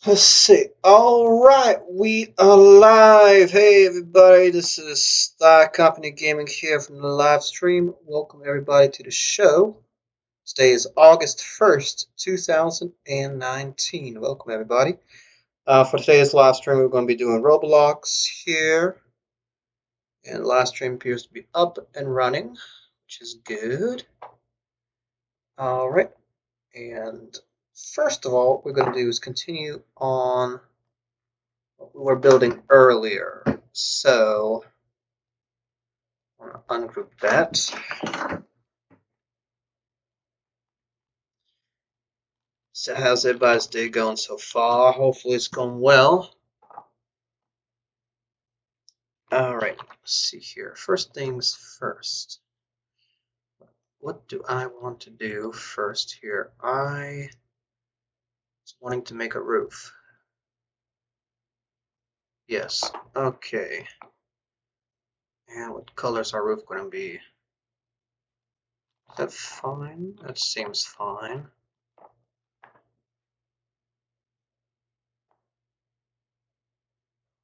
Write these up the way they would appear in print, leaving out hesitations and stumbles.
Let's see. All right, we are live. Hey, everybody, this is ThyCompany Gaming here from the live stream. Welcome, everybody, to the show. Today is August 1st, 2019. Welcome, everybody. For today's live stream, we're going to be doing ROBLOX here. And the live stream appears to be up and running, which is good. All right. And first of all, what we're going to do is continue on what we were building earlier. So, I'm going to ungroup that. So, how's everybody's day going so far? Hopefully, it's going well. All right, let's see here. First things first. What do I want to do first here? I was wanting to make a roof. Yes, okay. And what color is our roof going to be? Is that fine? That seems fine.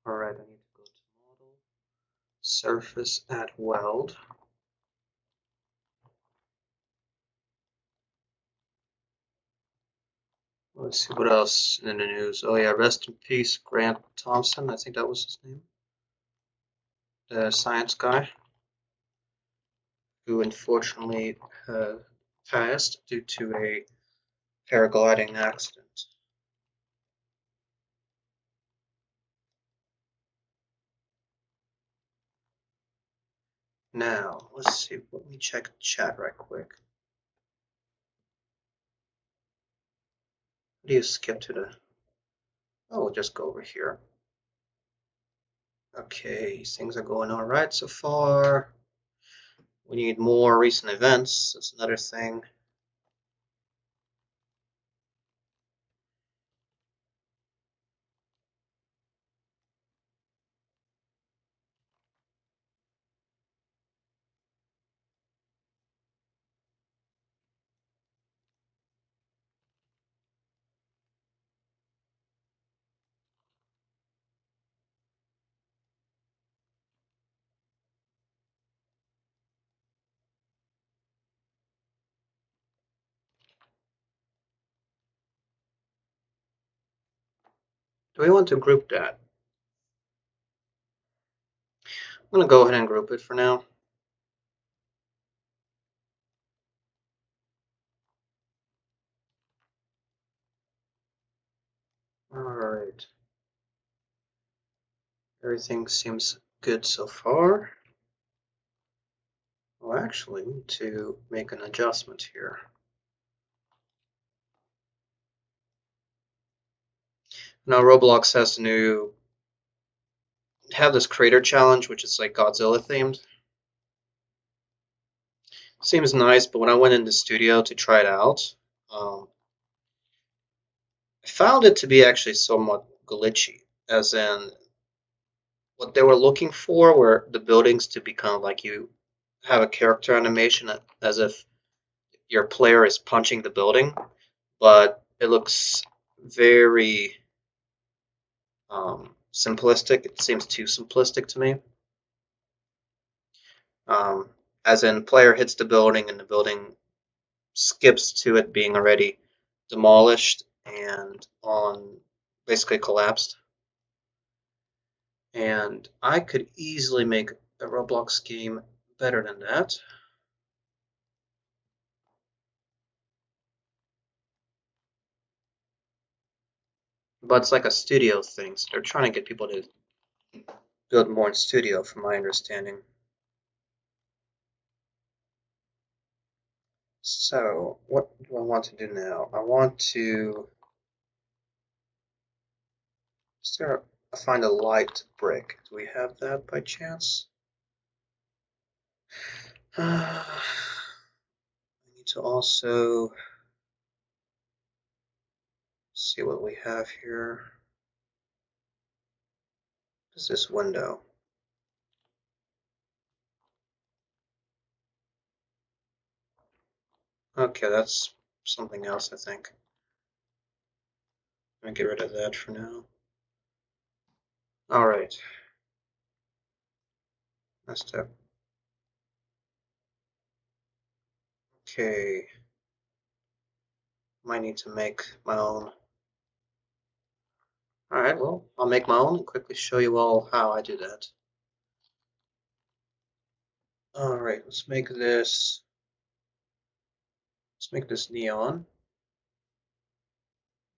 Alright, I need to go to model, surface, add weld. Let's see what else in the news. Oh yeah, rest in peace, Grant Thompson. I think that was his name. The science guy who unfortunately passed due to a paragliding accident. Now, let's see. Let me check the chat right quick. How do you skip to the... Oh, we'll just go over here. Okay, things are going all right so far. We need more recent events. That's another thing. Do we want to group that? I'm going to go ahead and group it for now. Alright. Everything seems good so far. Well, actually, we need to make an adjustment here. Now, ROBLOX has to have this crater challenge, which is like Godzilla themed. Seems nice, but when I went in the studio to try it out, I found it to be actually somewhat glitchy, as in what they were looking for were the buildings to be kind of like you have a character animation as if your player is punching the building, but it looks very simplistic. It seems too simplistic to me. As in, player hits the building and the building skips to it being already demolished and on basically collapsed. And I could easily make a ROBLOX game better than that. But it's like a studio thing, so they're trying to get people to build more in studio, from my understanding. So, what do I want to do now? I want to find a light brick. Do we have that by chance? I need to also see what we have here. What is this window? Okay, that's something else, I think. I'm gonna get rid of that for now. All right. Next step. Okay. Might need to make my own. All right. Well, I'll make my own and quickly show you all how I do that. All right. Let's make this. Let's make this neon.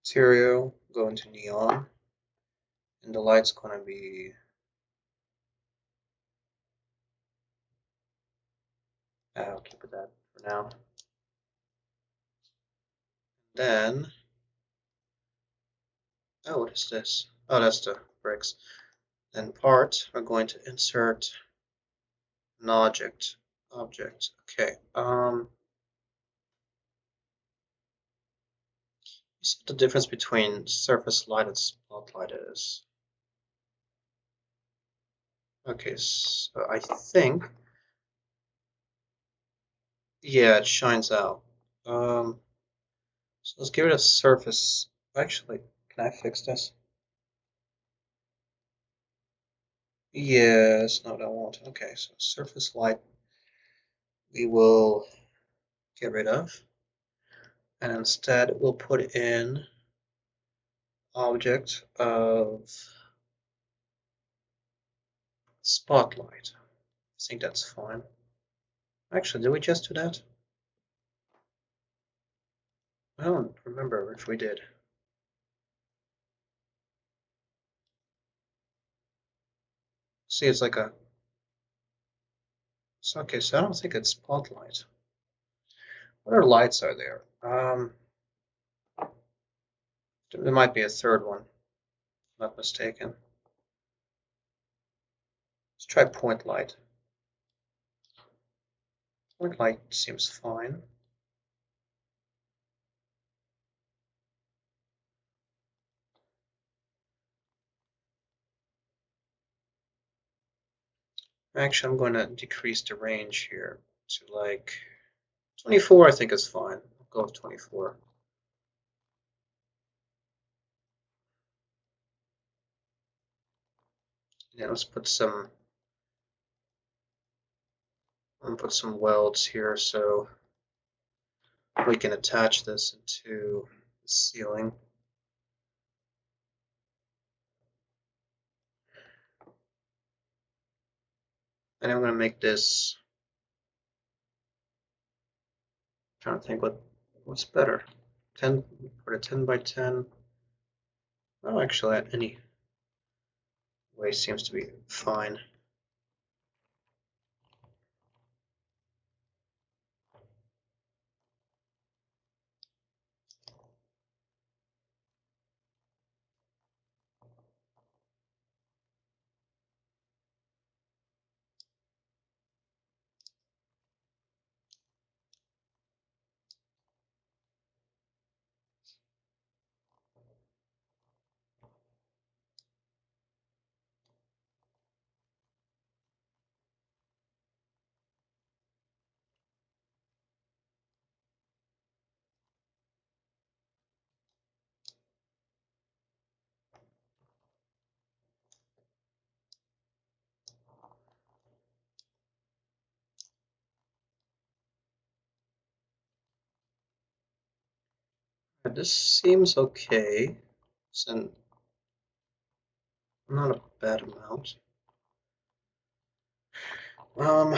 Material. Go into neon, and the light's gonna be. I'll keep it that for now. Then. Oh, what is this? Oh, that's the bricks. Then part, we're going to insert an object. Okay. You see what the difference between surface light and spotlight is? Okay, so I think, yeah, it shines out. So let's give it a surface. Actually, can I fix this? Yes, not what I want. Okay, so surface light we will get rid of, and instead we'll put in object of spotlight. I think that's fine. Actually, did we just do that? I don't remember if we did. See, it's like a. It's okay, so I don't think it's spotlight. What other lights are there? There might be a third one, if I'm not mistaken. Let's try point light. Point light seems fine. Actually, I'm going to decrease the range here to like 24, I think is fine. I'll go with 24. Yeah, let's put some. I'm gonna put some welds here so we can attach this into the ceiling. And I'm going to make this. I'm trying to think what's better. 10 put a 10 by 10. Oh, actually, any way seems to be fine. This seems okay. It's not a bad amount. Um,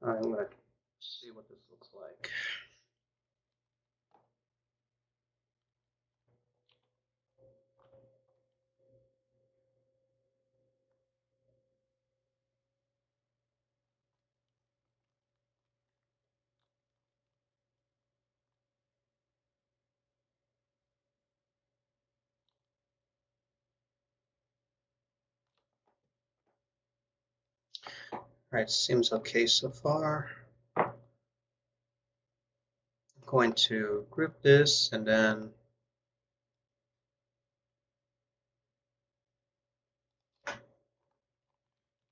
I'm gonna see what this looks like. Right, seems okay so far. I'm going to group this and then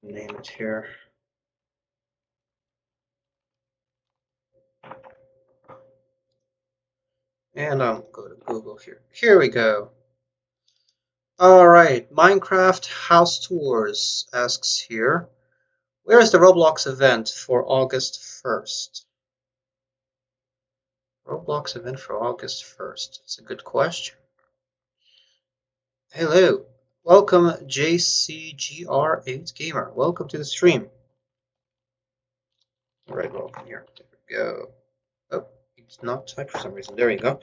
name it here. And I'll go to Google here. Here we go. All right, Minecraft House Tours asks here, where is the Roblox event for August 1st? Roblox event for August 1st. That's a good question. Hello, welcome JCGR8 Gamer. Welcome to the stream. All right, welcome here. There we go. Oh, it's not typed for some reason. There you go.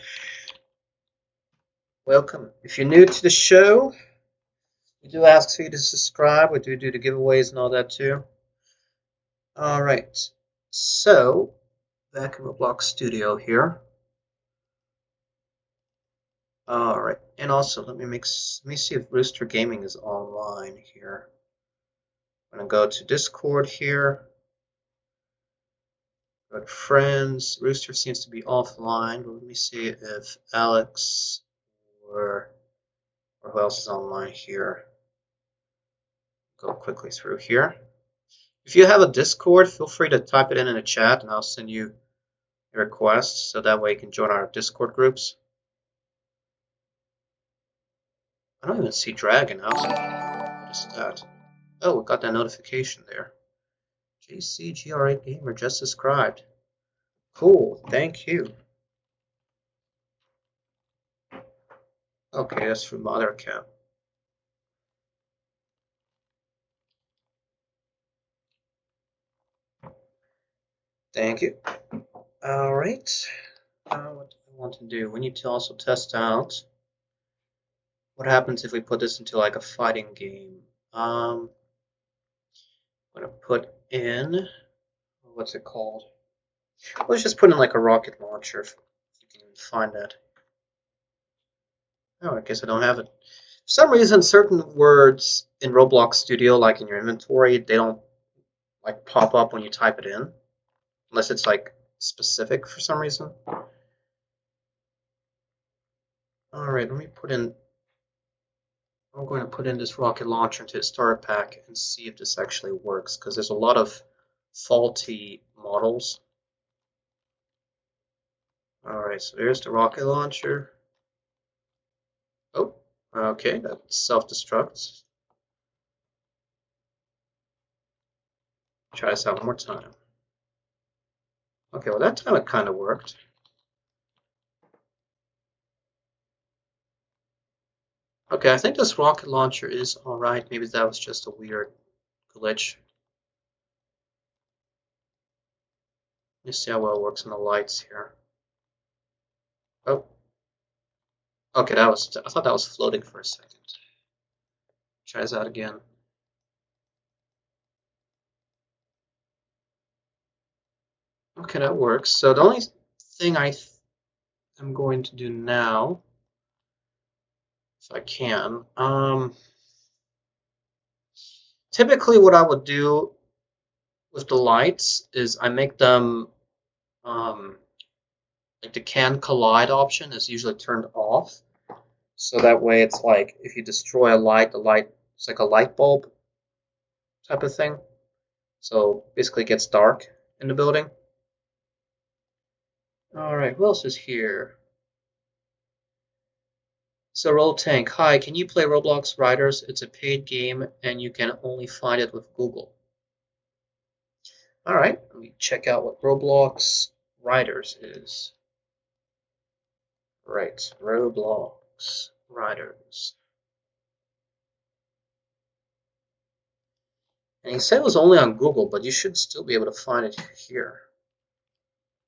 Welcome. If you're new to the show, we do ask for you to subscribe. We do the giveaways and all that too. All right. So, back in Roblox Studio here. All right. And also, let me see if Rooster Gaming is online here. I'm gonna go to Discord here. Go to friends. Rooster seems to be offline. But let me see if Alex or who else is online here. Go quickly through here. If you have a Discord, feel free to type it in the chat, and I'll send you a request so that way you can join our Discord groups. I don't even see Dragon House. What is that? Oh, we got that notification there. JCGR8 Gamer just subscribed. Cool, thank you. Okay, that's from my other account. Thank you. All right. What do I want to do? We need to also test out what happens if we put this into like a fighting game. I'm gonna put in, what's it called? Let's just put in like a rocket launcher if you can even find that. Oh, I guess I don't have it. For some reason, certain words in Roblox Studio, like in your inventory, they don't like pop up when you type it in, unless it's like specific for some reason. All right, let me put in. I'm going to put in this rocket launcher into a starter pack and see if this actually works, because there's a lot of faulty models. All right, so there's the rocket launcher. Oh, okay, that self-destructs. Try this out one more time. Okay, well that time it kind of worked. Okay, I think this rocket launcher is alright. Maybe that was just a weird glitch. Let's see how well it works on the lights here. Oh. Okay, I thought that was floating for a second. Try this out again. Okay, that works. So the only thing I'm going to do now, if I can, typically what I would do with the lights is I make them, like the can collide option is usually turned off. So that way it's like if you destroy a light, the light, it's like a light bulb type of thing. So basically it gets dark in the building. Alright, who else is here? So Roll Tank, hi, can you play Roblox Riders? It's a paid game and you can only find it with Google. Alright, let me check out what Roblox Riders is. Right, Roblox Riders. And he said it was only on Google, but you should still be able to find it here.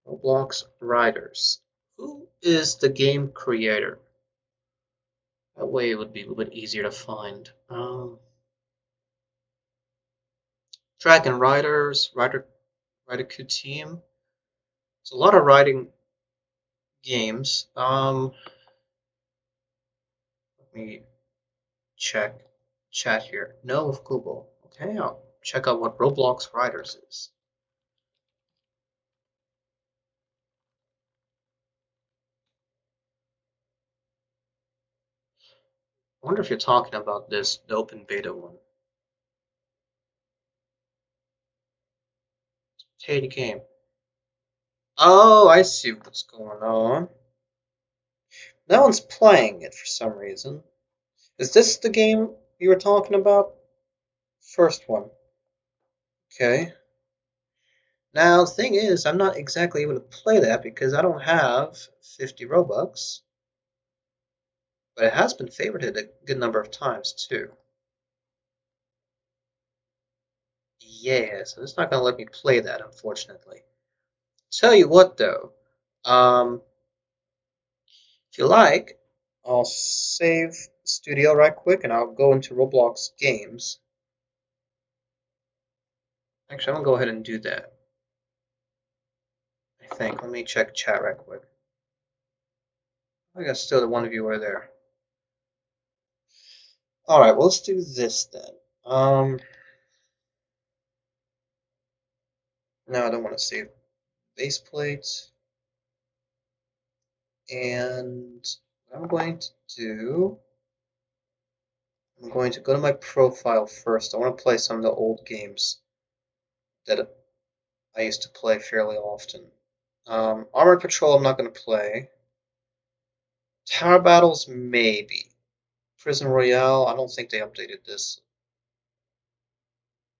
Roblox Riders. Who is the game creator? That way it would be a little bit easier to find. Dragon Riders, Rider Coup Team. There's a lot of riding games. Let me check chat here. No with Google. Okay, I'll check out what Roblox Riders is. I wonder if you're talking about this, the open beta one. Paid game. Oh, I see what's going on. No one's playing it for some reason. Is this the game you were talking about? First one. Okay. Now, the thing is, I'm not exactly able to play that because I don't have 50 Robux. But it has been favorited a good number of times, too. Yeah, so it's not going to let me play that, unfortunately. Tell you what, though. If you like, I'll save Studio right quick and I'll go into Roblox Games. Actually, I'm going to go ahead and do that. I think. Let me check chat right quick. I guess still the one viewer there. Alright, well, let's do this then. No, I don't want to save base plates. And what I'm going to do, I'm going to go to my profile first. I want to play some of the old games that I used to play fairly often. Armored Patrol, I'm not going to play. Tower Battles, maybe. Prison Royale, I don't think they updated this.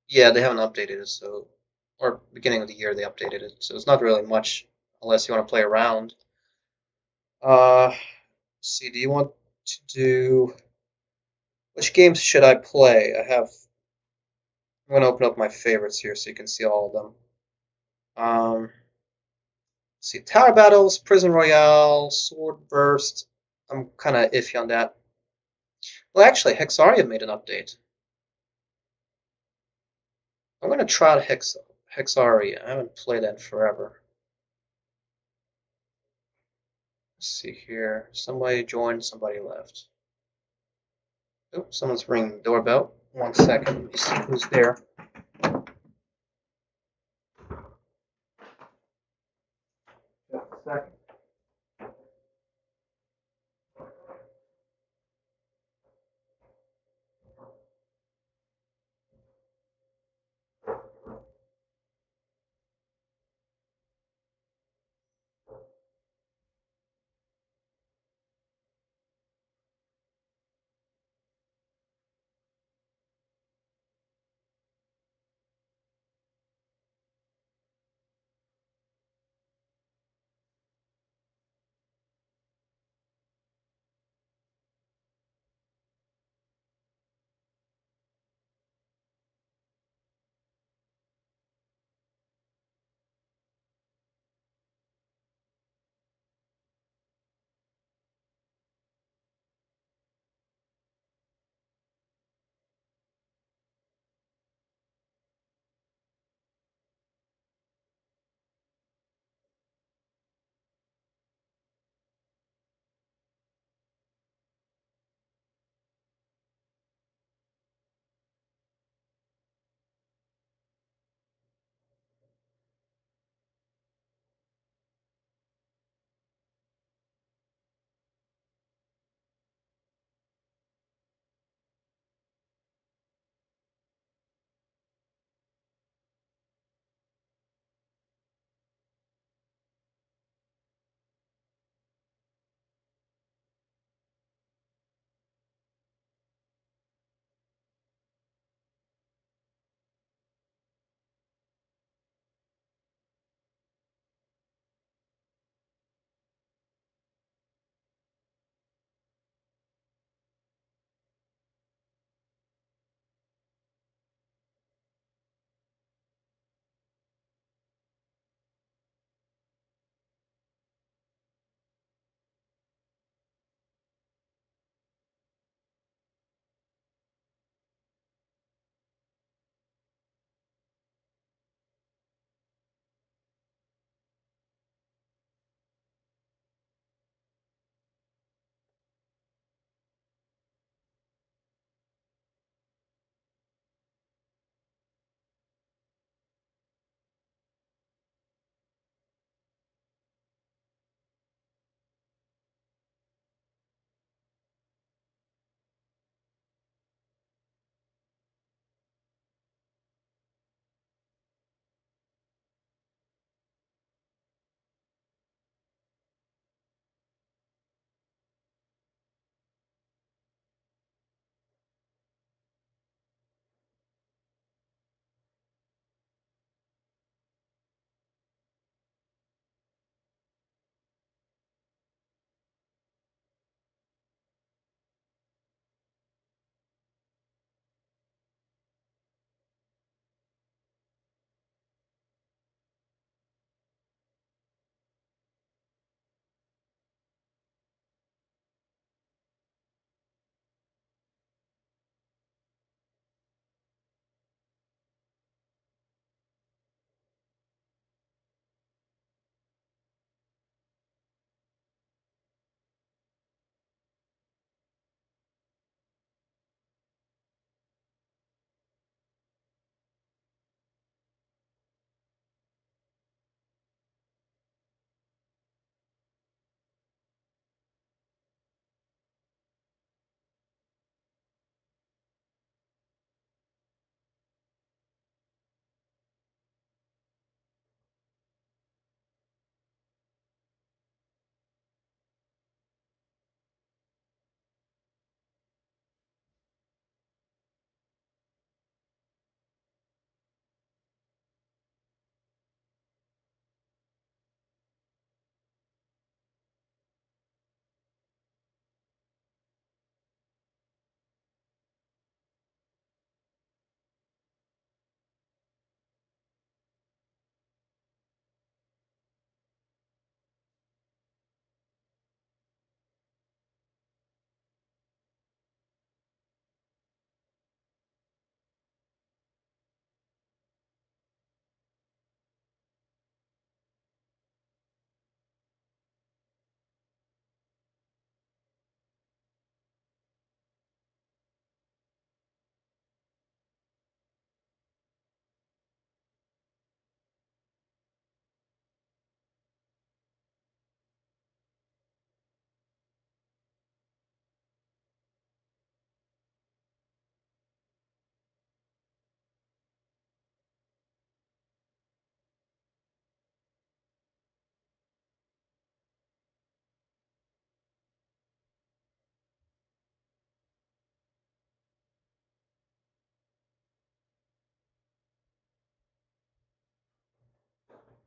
Yeah, they haven't updated it, so. Or beginning of the year they updated it, so it's not really much unless you want to play around. Let's see, do you want to do. Which games should I play? I'm going to open up my favorites here so you can see all of them. Let's see, Tower Battles, Prison Royale, Sword Burst. I'm kind of iffy on that. Well, actually, Hexaria made an update. I'm going to try Hexaria. I haven't played that in forever. Let's see here. Somebody joined, somebody left. Oh, someone's ringing the doorbell. 1 second. Let me see who's there. Just a second.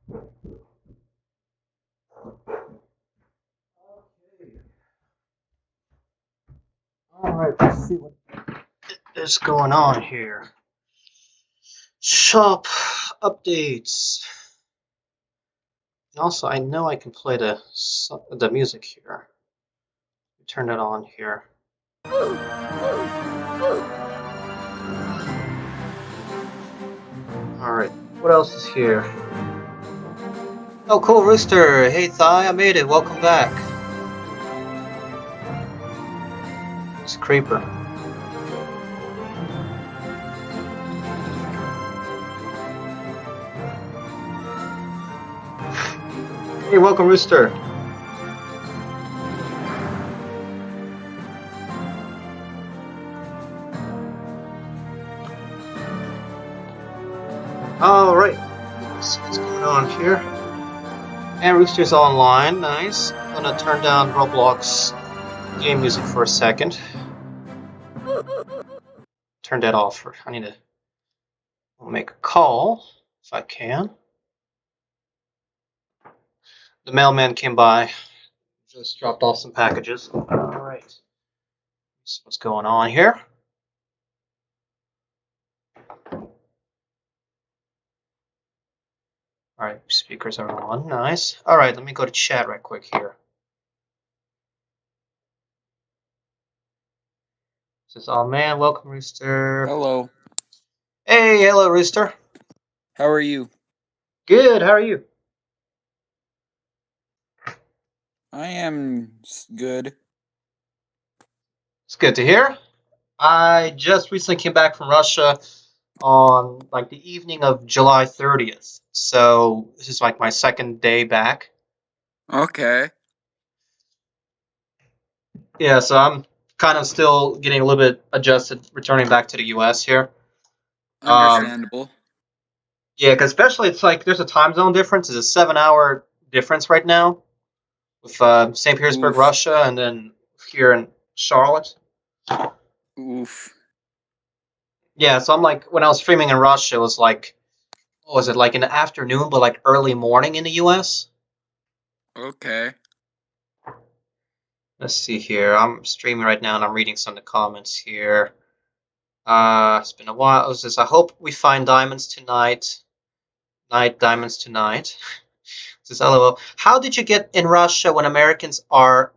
Alright, let's see what is going on here. Shop updates. And also, I know I can play the music here. Turn it on here. Alright, what else is here? Oh, cool, Rooster. Hey, Thy, I made it. Welcome back. It's Creeper. Hey, welcome, Rooster. Alright, let's see what's going on here. And Rooster's online, nice. I'm gonna turn down ROBLOX game music for a second. Turn that off. I need to make a call, if I can. The mailman came by. Just dropped off some packages. Alright. See what's going on here. Alright, speakers are on. Nice. Alright, let me go to chat right quick here. Says, oh man, welcome, Rooster. Hello. Hey, hello, Rooster. How are you? Good, how are you? I am good. It's good to hear. I just recently came back from Russia on like the evening of July 30th. So this is like my second day back. Okay. Yeah, so I'm kind of still getting a little bit adjusted returning back to the US here. Understandable. Yeah, because especially it's like there's a time zone difference. It's a 7-hour difference right now with St. Petersburg, Oof. Russia, and then here in Charlotte. Oof. Yeah, so I'm like, when I was streaming in Russia, it was like, what was it, like in the afternoon, but like early morning in the US? Okay. Let's see here. I'm streaming right now and I'm reading some of the comments here. It's been a while. It says, I hope we find diamonds tonight. Diamonds tonight. It says, LOL. How did you get in Russia when Americans are,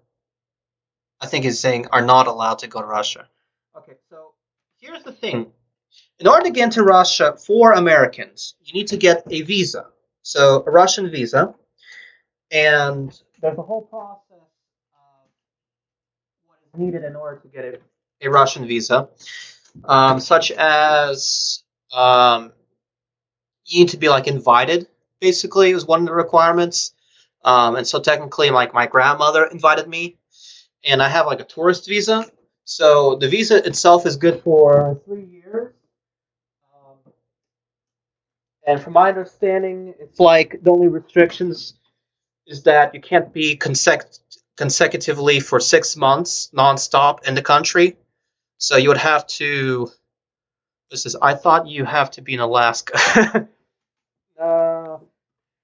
I think he's saying, are not allowed to go to Russia? Okay, so here's the thing. In order to get into Russia for Americans, you need to get a visa. So a Russian visa. And there's a whole process of what is needed in order to get a Russian visa, such as you need to be like invited. Basically, is one of the requirements. And so technically, like my grandmother invited me, and I have like a tourist visa. So the visa itself is good for 3 years. And from my understanding, it's like the only restrictions is that you can't be consecutively for 6 months nonstop in the country. So you would have to. This is. I thought you have to be in Alaska.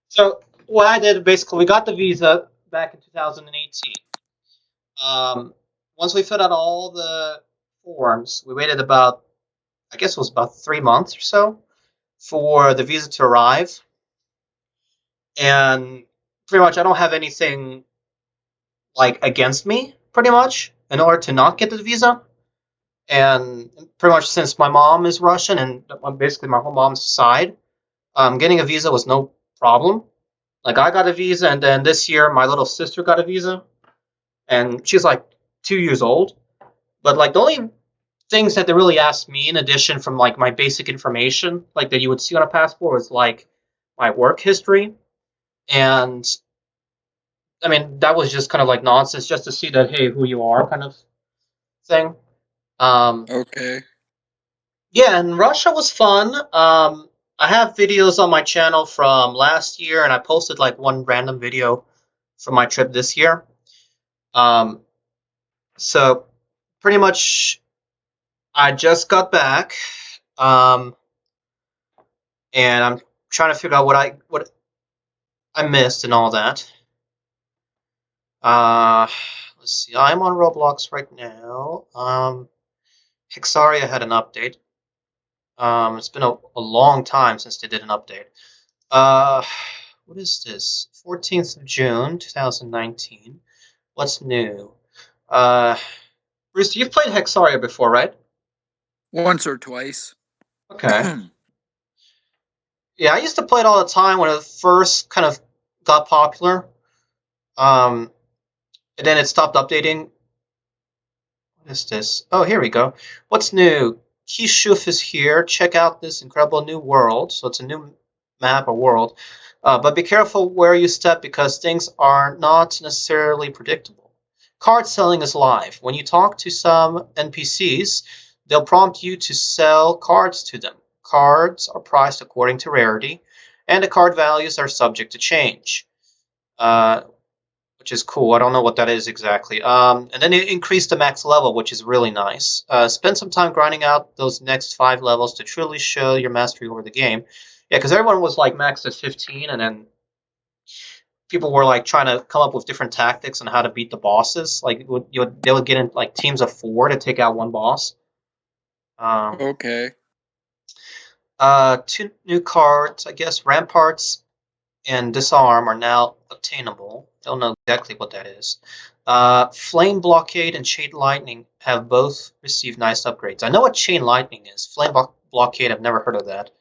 So what I did basically, we got the visa back in 2018. Once we filled out all the forms, we waited about, I guess it was about 3 months or so, for the visa to arrive. And pretty much, I don't have anything like against me, pretty much, in order to not get the visa. And pretty much since my mom is Russian and basically my whole mom's side, getting a visa was no problem. Like I got a visa, and then this year my little sister got a visa, and she's like 2 years old. But like the only things that they really asked me, in addition from like my basic information, like that you would see on a passport, was like my work history, and I mean that was just kind of like nonsense, just to see that hey, who you are, kind of thing. Okay. Yeah, and Russia was fun. I have videos on my channel from last year, and I posted like one random video from my trip this year. Um, so pretty much, I just got back, um, and I'm trying to figure out what I missed and all that. Let's see. I'm on Roblox right now. Hexaria had an update. It's been a long time since they did an update. What is this? 14th of June, 2019. What's new? Bruce, you've played Hexaria before, right? Once or twice. Okay. Yeah, I used to play it all the time when it first kind of got popular. And then it stopped updating. What is this? Oh, here we go. What's new? Kishuf is here. Check out this incredible new world. So it's a new map or world. But be careful where you step because things are not necessarily predictable. Card selling is live. When you talk to some NPCs, they'll prompt you to sell cards to them. Cards are priced according to rarity, and the card values are subject to change. Which is cool. I don't know what that is exactly. And then it increased the max level, which is really nice. Spend some time grinding out those next 5 levels to truly show your mastery over the game. Yeah, because everyone was like maxed at 15, and then people were like trying to come up with different tactics on how to beat the bosses. Like they would get in like teams of 4 to take out one boss. Okay. 2 new cards, I guess. Ramparts and Disarm are now obtainable. Don't know exactly what that is. Flame Blockade and Chain Lightning have both received nice upgrades. I know what Chain Lightning is. Flame Blockade, I've never heard of that.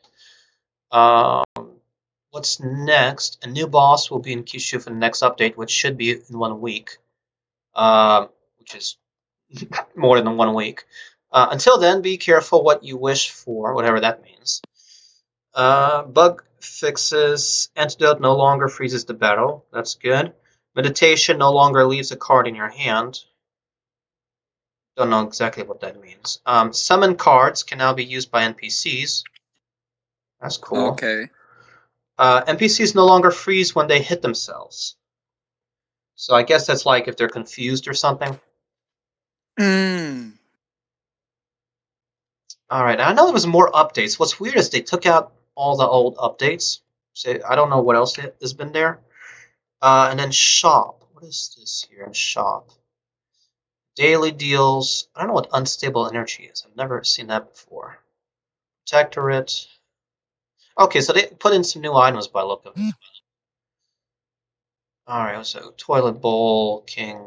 What's next? A new boss will be in Kyushu for the next update, which should be in 1 week. Which is more than 1 week. Until then, be careful what you wish for, whatever that means. Bug fixes. Antidote no longer freezes the battle. That's good. Meditation no longer leaves a card in your hand. Don't know exactly what that means. Summon cards can now be used by NPCs. That's cool. Okay. NPCs no longer freeze when they hit themselves. So I guess that's like if they're confused or something. Alright, I know there was more updates. What's weird is they took out all the old updates. So I don't know what else has been there. And then shop. What is this here in shop? Daily deals. I don't know what unstable energy is. I've never seen that before. Protectorate. Okay, so they put in some new items by the look of it. Alright, so toilet bowl, king.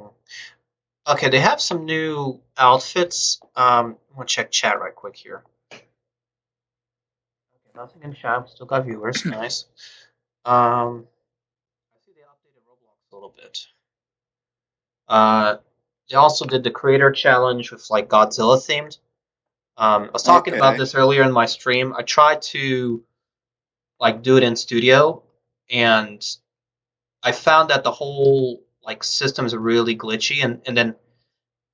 Okay, they have some new outfits. I'm gonna check chat right quick here. Okay, nothing in chat. Still got viewers. Nice. I see they updated Roblox a little bit. They also did the creator challenge with like Godzilla themed. I was talking about this earlier in my stream. I tried to like do it in studio, and I found that the whole like system is really glitchy. And then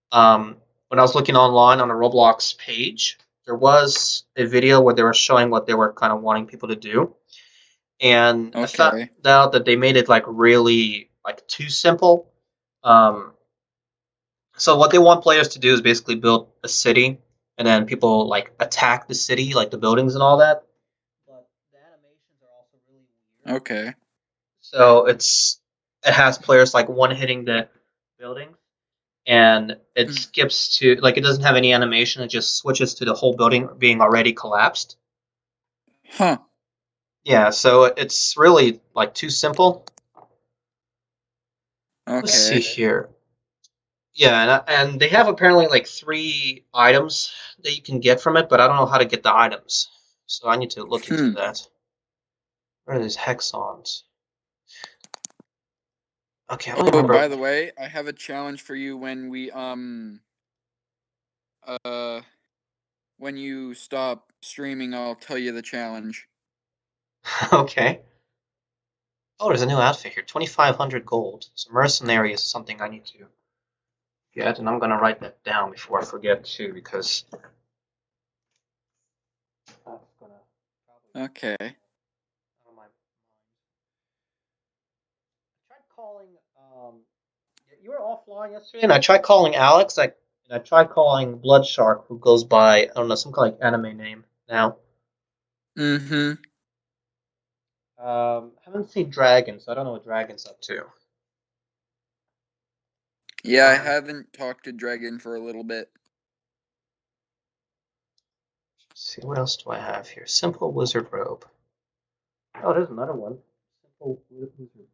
when I was looking online on a Roblox page, there was a video where they were showing what they were kind of wanting people to do, and I found out that they made it like really like too simple. So what they want players to do is basically build a city, and then people like attack the city, like the buildings and all that. But the animations are also really weird. Okay. So it has players like one hitting the building, and it skips to like it doesn't have any animation. It just switches to the whole building being already collapsed. Huh. Yeah, so it's really like too simple. Okay. Let's see here. Yeah, and they have apparently like 3 items that you can get from it, but I don't know how to get the items. So I need to look into that. What are these hexons? Okay, I don't remember. By the way, I have a challenge for you when when you stop streaming, I'll tell you the challenge. Okay. Oh, there's a new outfit here. 2,500 gold. So mercenary is something I need to get, and I'm gonna write that down before I forget too, because that's gonna probably Okay. out of my mind. I tried calling. You were offline yesterday, and I tried calling Alex. And I tried calling Blood Shark, who goes by I don't know some kind of like anime name now. Haven't seen Dragons. So I don't know what Dragon's up to. Yeah, I haven't talked to Dragon for a little bit. Let's see, what else do I have here? Simple Wizard Robe. Oh, there's another one. Simple Wizard Robe.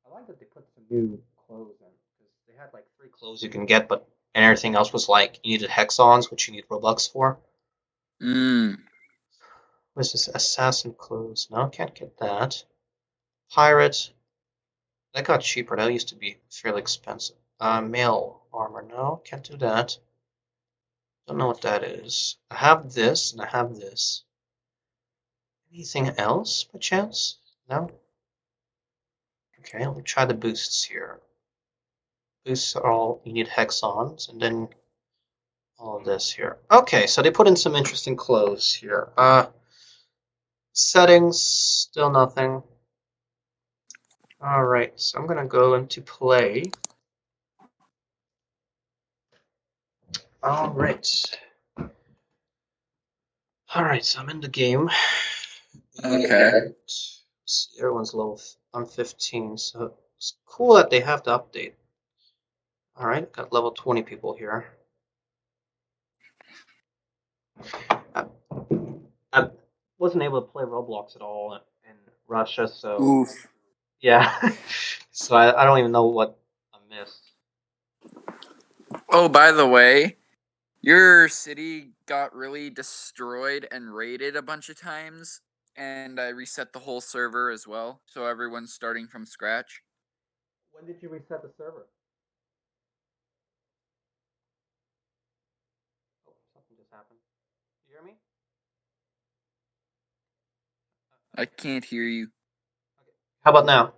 I like that they put some new clothes in because they had like 3 clothes you can get, but and everything else was like you needed hexons, which you need Robux for. Mmm. What's this? Assassin clothes. No, can't get that. Pirate. That got cheaper. That used to be fairly expensive. Mail armor. No, can't do that. Don't know what that is. I have this and I have this. Anything else by chance? No? Okay, let me try the boosts here. Boosts are all, you need hexons, and then all of this here. Okay, so they put in some interesting clothes here. Settings, still nothing. Alright, so I'm gonna go into play. Alright. Alright, so I'm in the game. Okay. And see, everyone's level. I'm 15, so it's cool that they have the update. Alright, got level 20 people here. I wasn't able to play Roblox at all in Russia, so Oof. yeah. So I don't even know what I missed. Oh, by the way, your city got really destroyed and raided a bunch of times, and I reset the whole server as well, so everyone's starting from scratch. When did you reset the server? Oh, something just happened. You hear me? I can't hear you. Okay. How about now?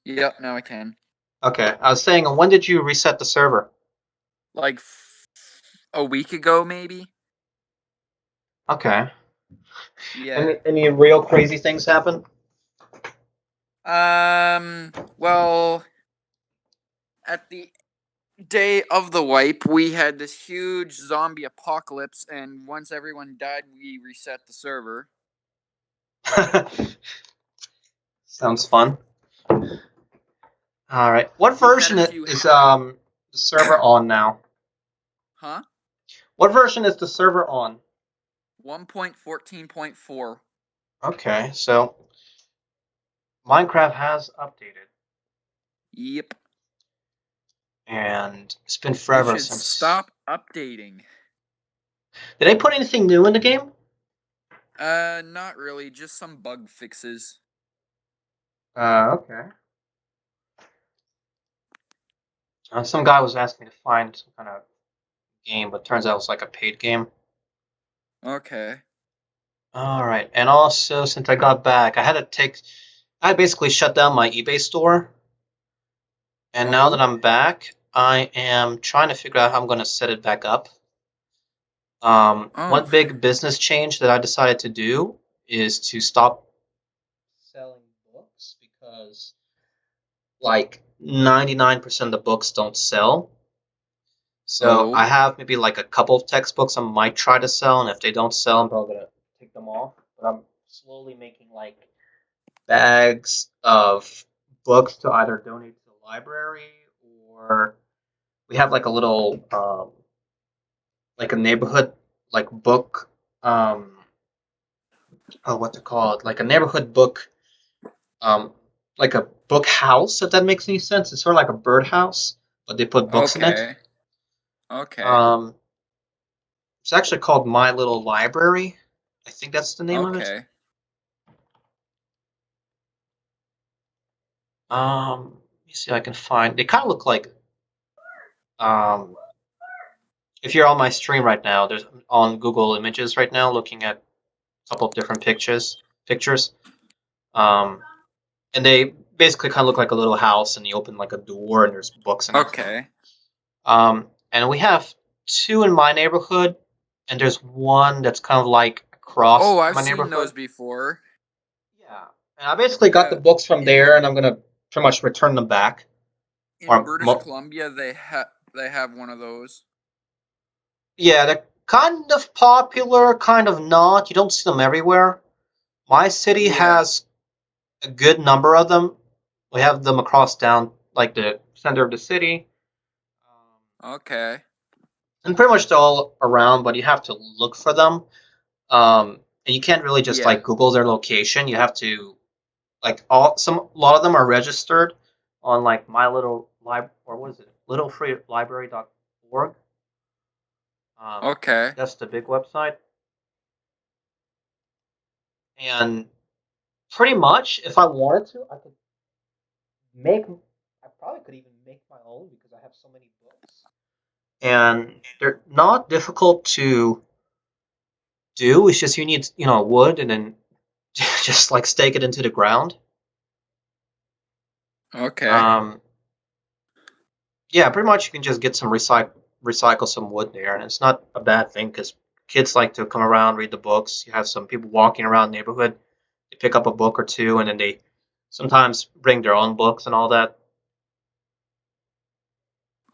Yep, now I can. Okay, I was saying, when did you reset the server? Like a week ago, maybe? Okay. Yeah. Any real crazy things happen? Well, at the day of the wipe, we had this huge zombie apocalypse, and once everyone died, we reset the server. Sounds fun. All right. What We had a version few is hack. the server on now? Huh? What version is the server on? 1.14.4. Okay, so Minecraft has updated, Yep. and it's been It forever should since. stop updating. Did they put anything new in the game? Not really, just some bug fixes. Okay. Some guy was asking me to find some kind of game, but turns out it's like a paid game. Okay. All right, and also since I got back, I basically shut down my eBay store, and now that Oh? I'm back, I am trying to figure out how I'm going to set it back up. Oh. One big business change that I decided to do is to stop selling books because like 99% of the books don't sell. So I Oh. have maybe like a couple of textbooks I might try to sell, and if they don't sell, I'm probably gonna take them off. But I'm slowly making like bags of books to either donate to the library, or we have like a little like a neighborhood like book oh what's it called, like a neighborhood book, um like a book house, if that makes any sense. It's sort of like a birdhouse, but they put books in it. Okay. Okay. um it's actually called My Little Library. I think that's the name of it. Okay. Let me see if I can find, they kind of look like, um if you're on my stream right now, there's on Google Images right now looking at a couple of different pictures. um and they basically kind of look like a little house, and you open like a door and there's books in it. Okay. And we have two in my neighborhood, and there's one that's kind of like across Oh, I've my seen neighborhood. those before. Yeah, and I basically got the Yeah. books from In there, and I'm gonna pretty much return them back. in Or British Columbia, they have one of those. yeah, they're kind of popular, kind of not. You don't see them everywhere. My city Yeah. has a good number of them. We have them across down, like the center of the city, Okay. and pretty much they're all around. But you have to look for them, and you can't really just Yeah. like Google their location. You have to like a lot of them are registered on like my little lib or what is it, littlefreelibrary.org. Um, Okay. that's the big website, and pretty much if I wanted to, I could make. I probably could even make my own because I have so many books, and they're not difficult to do. It's just you need wood and then just like stake it into the ground. Okay. Um, yeah, pretty much you can just get some recycle some wood there, and it's not a bad thing because kids like to come around, read the books. You have some people walking around the neighborhood, they pick up a book or two, and then they sometimes bring their own books and all that.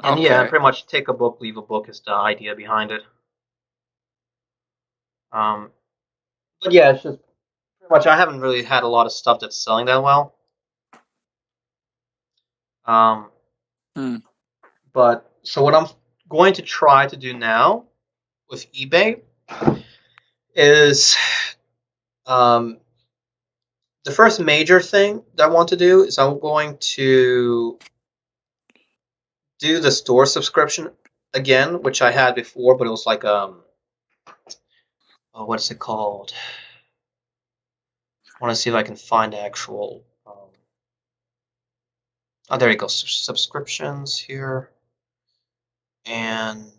And yeah, and Okay. pretty much take a book, leave a book is the idea behind it. Um, but yeah, it's just pretty much I haven't really had a lot of stuff that's selling that well. Um, Hmm. but so what I'm going to try to do now with eBay is um, the first major thing that I want to do is I'm going to do the store subscription again, which I had before, but it was like oh, what is it called? I want to see if I can find the actual. Oh, there you go. Subscriptions here, and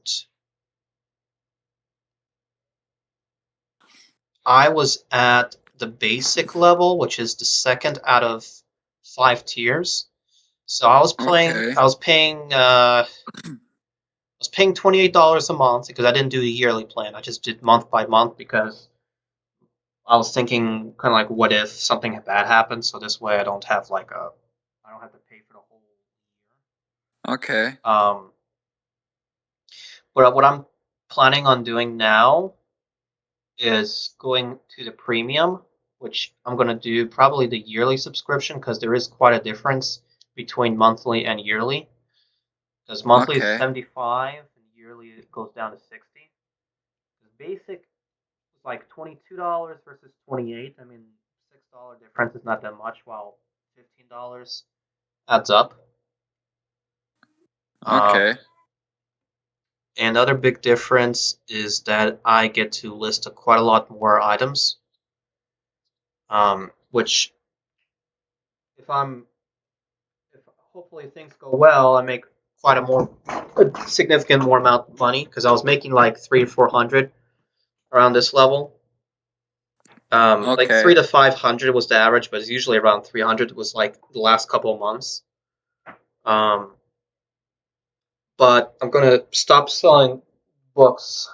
I was at the basic level, which is the second out of 5 tiers. So I was playing. Okay. I was paying $28 a month because I didn't do the yearly plan. I just did month by month because I was thinking kind of like, what if something bad happens? So this way, I don't have to pay for the whole Okay. year. But what I'm planning on doing now is going to the premium, which I'm going to do probably the yearly subscription because there is quite a difference between monthly and yearly. Because monthly is Okay. 75 and yearly it goes down to 60. Basic is like $22 versus 28. I mean, $6 difference is not that much, while $15 adds up. Um, Okay. and the other big difference is that I get to list quite a lot more items, which if I'm if hopefully things go well, I make a significant more amount of money because I was making like 300 to 400 around this level. Like three Okay. to 500 was the average, but it's usually around 300 was like the last couple of months. Um, but I'm gonna stop selling books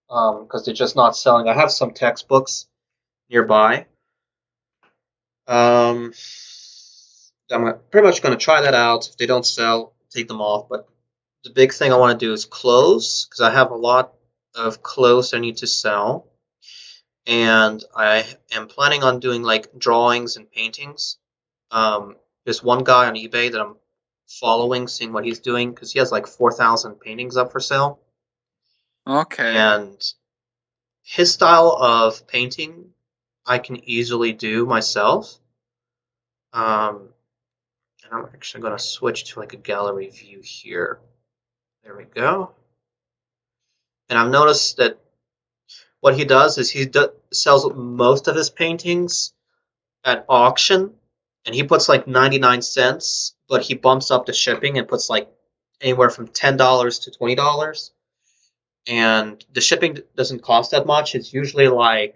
because they're just not selling. I have some textbooks nearby. Um, I'm pretty much gonna try that out. If they don't sell, take them off. But the big thing I want to do is clothes because I have a lot of clothes I need to sell, and I am planning on doing like drawings and paintings. There's one guy on eBay that I'm following, seeing what he's doing because he has like 4,000 paintings up for sale, Okay. and his style of painting I can easily do myself. Um, and I'm actually going to switch to like a gallery view here. There we go. And I've noticed that what he does is sells most of his paintings at auction, and he puts like 99 cents, but he bumps up the shipping and puts like anywhere from $10 to $20. And the shipping doesn't cost that much. It's usually less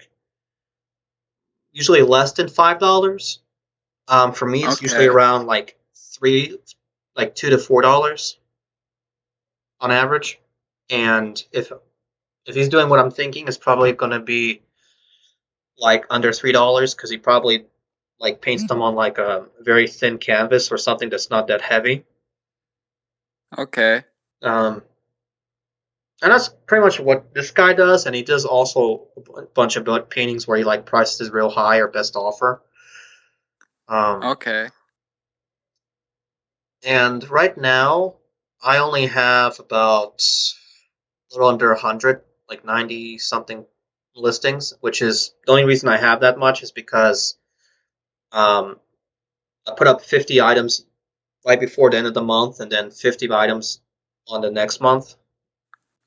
than $5. For me, it's usually Okay. around like $2 to $4 on average. And if he's doing what I'm thinking, it's probably going to be like under $3 because he probably like paints them on like a very thin canvas or something that's not that heavy. Okay. Um, And that's pretty much what this guy does. And he does also a bunch of paintings where he like prices real high or best offer. Um, Okay. and right now, I only have about a little under 100, like 90 something listings, which is the only reason I have that much is because um, I put up 50 items right before the end of the month and then 50 items on the next month.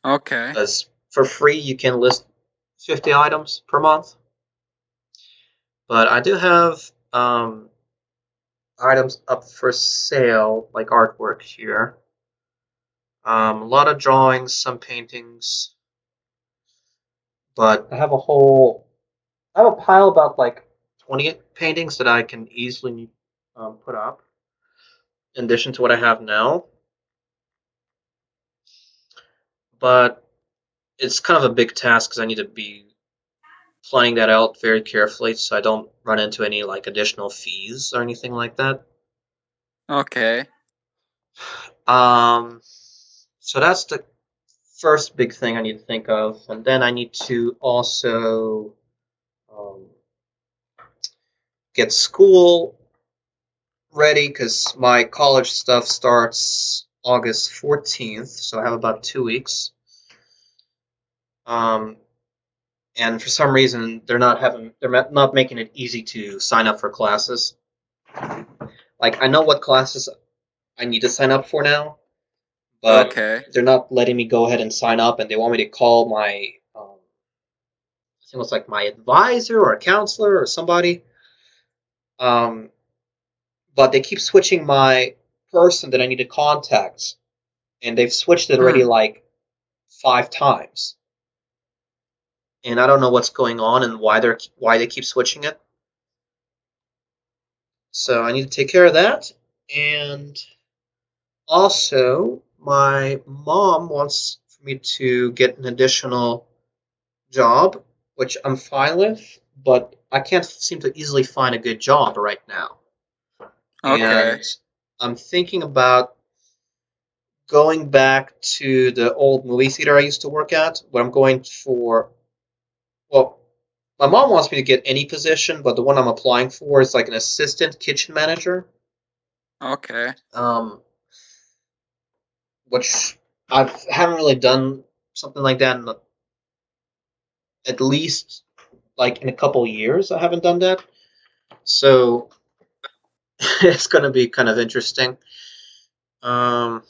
Okay. Because for free, you can list 50 items per month. But I do have items up for sale, like artwork here. A lot of drawings, some paintings, but I have a pile about like 20 paintings that I can easily put up in addition to what I have now. But it's kind of a big task because I need to be planning that out very carefully so I don't run into any like additional fees or anything like that. Okay. Um, so that's the first big thing I need to think of, and then I need to also um, get school ready because my college stuff starts August 14th, so I have about 2 weeks. Um, and for some reason, they're not making it easy to sign up for classes. Like I know what classes I need to sign up for now, but Okay. they're not letting me go ahead and sign up, and they want me to call my I think it was like my advisor or a counselor or somebody. Um, but they keep switching my person that I need to contact, and they've switched it already Hmm. like 5 times, and I don't know what's going on and why they keep switching it. So I need to take care of that, and also my mom wants for me to get an additional job, which I'm fine with, but I can't seem to easily find a good job right now. Okay. And I'm thinking about going back to the old movie theater I used to work at, but I'm going for, well, my mom wants me to get any position, but the one I'm applying for is like an assistant kitchen manager, Okay. um, which I haven't really done something like that in at least like in a couple of years. I haven't done that. So it's going to be kind of interesting. Um,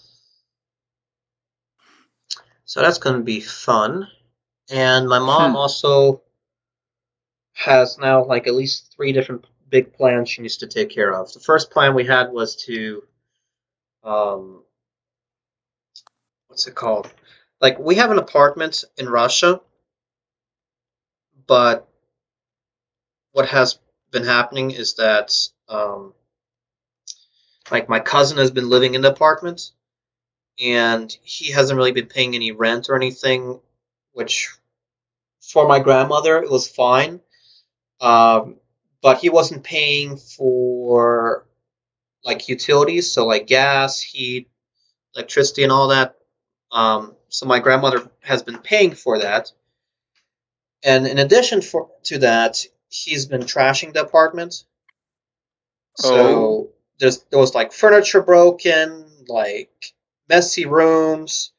so that's going to be fun. And my mom Hmm. also has now like at least 3 different big plans she needs to take care of. The first plan we had was to um, what's it called? Like we have an apartment in Russia, but what has been happening is that like my cousin has been living in the apartment and he hasn't really been paying any rent or anything, which for my grandmother it was fine. Um, but he wasn't paying for like utilities, so like gas, heat, electricity, and all that. So my grandmother has been paying for that, and in addition to that, he's been trashing the apartment. Oh. So there was like furniture broken, like messy rooms.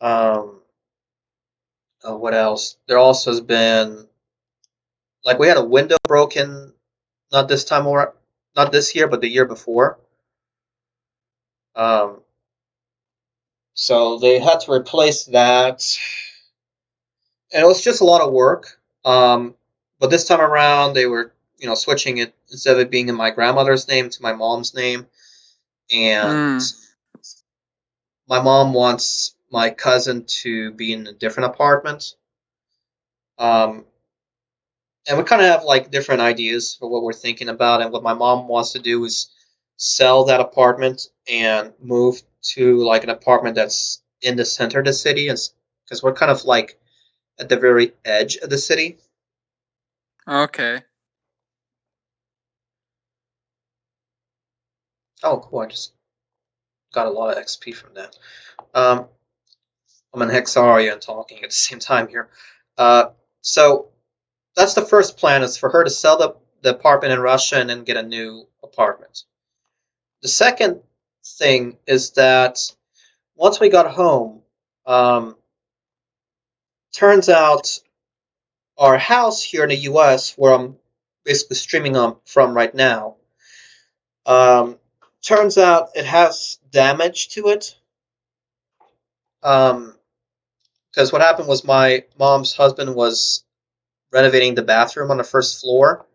Um, what else? There also has been like we had a window broken, not this time or not this year, but the year before. Um, so they had to replace that, and it was just a lot of work. But this time around, they were switching it instead of it being in my grandmother's name to my mom's name, and Hmm. my mom wants my cousin to be in a different apartment. Um, and we kind of have like different ideas for what we're thinking about, and what my mom wants to do is sell that apartment and move to like an apartment that's in the center of the city, because we're kind of like at the very edge of the city. Okay. Oh, cool! I just got a lot of XP from that. Um, I'm in Hexaria and talking at the same time here. So that's the first plan, is for her to sell the apartment in Russia and then get a new apartment. The second thing is that once we got home, um, turns out our house here in the US, where I'm basically streaming from right now, um, turns out it has damage to it. Um, because what happened was my mom's husband was renovating the bathroom on the first floor,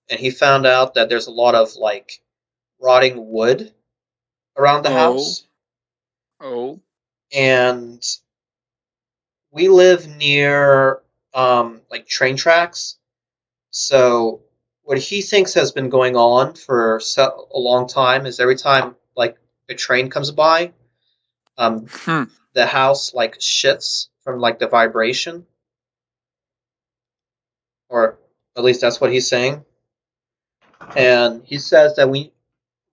and he found out that there's a lot of like rotting wood around the Oh, house, oh, and we live near like train tracks. So what he thinks has been going on for a long time is every time like a train comes by, um, hmm. the house like shifts from like the vibration, or at least that's what he's saying. And he says that we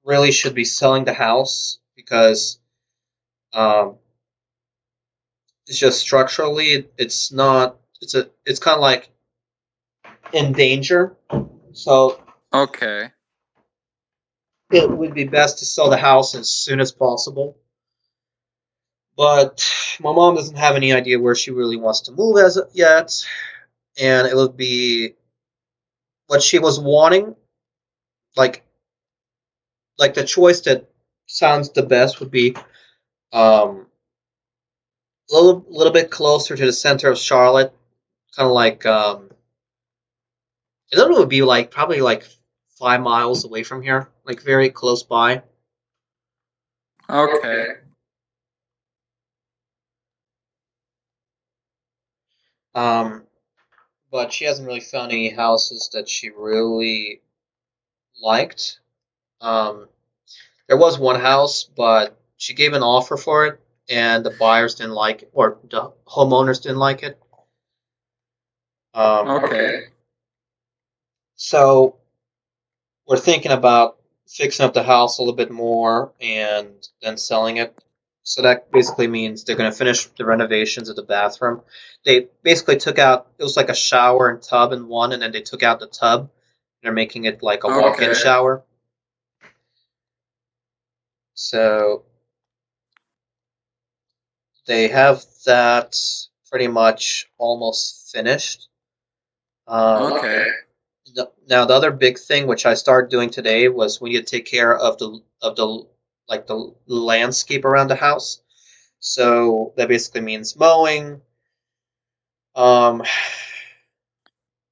really should be selling the house because um, it's just structurally it's not it's kind of like in danger. So Okay. it would be best to sell the house as soon as possible. But my mom doesn't have any idea where she really wants to move as of yet, and it would be what she was wanting. Like the choice that sounds the best would be um, a little bit closer to the center of Charlotte, kind of like I don't know, it would be like probably like 5 miles away from here, like very close by. Okay. Okay. Um, but she hasn't really found any houses that she really liked. Um, there was one house, but she gave an offer for it, and the buyers didn't like it, or the homeowners didn't like it. Okay. Okay. So we're thinking about fixing up the house a little bit more and then selling it. So that basically means they're going to finish the renovations of the bathroom. They basically took out, it was like a shower and tub in one, and then they took out the tub. They're making it like a walk-in Okay. shower. So they have that pretty much almost finished. Okay. Okay. Now the other big thing which I started doing today was we need to take care of the like the landscape around the house. So that basically means mowing, um,